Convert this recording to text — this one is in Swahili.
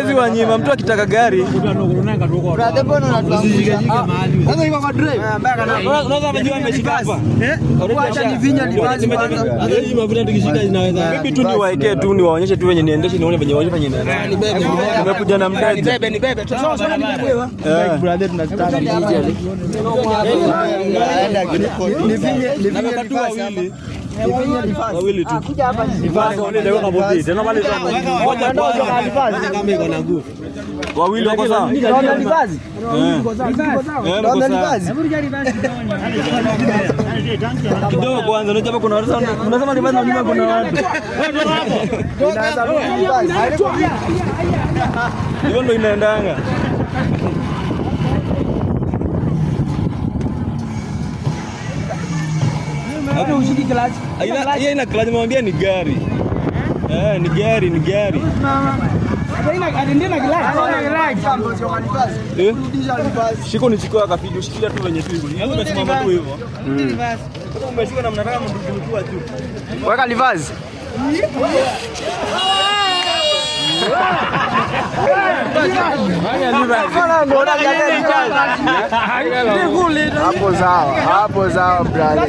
Sisi wanyima mtu akitaka gari. Brother mbona unatuangusha? Sasa iko kwa drive. Unaweza kujua nimeshika hapa. Acha nivinya livazi kwanza. Hata hizi mafuta tukishika zinaweza. Mimi tu niwaekee tu niwaonyeshe tu wenye niendeshe nione venye waje fanye nini. Nimekuja na mteja. Nibebe tu. Sasa nibebe. Brother tunataka DJ. Nivinye livazi. Wawili tu. Kuja hapa Livazi wale leo kaboti. Tena mali za moja kwanza livazi kama iko na nguvu. Wawili wako sawa. Ndio livazi. Ndio livazi. Kidogo kwanza unajua kuna watu unasema livazi na nyuma kuna watu. Inaanza livazi. Hiyo ndio inaendanga. Hapo ushiki clutch. Yeye ina clutch mwambia ni gari. Ni gari, ni gari. Shiko ni chiko akafidi ushikilia tu wenye tu hivyo. Hapo umesimama tu hivyo. Kama umeshika na mnataka mdudutua tu. Weka livazi. Hapo sawa, brother.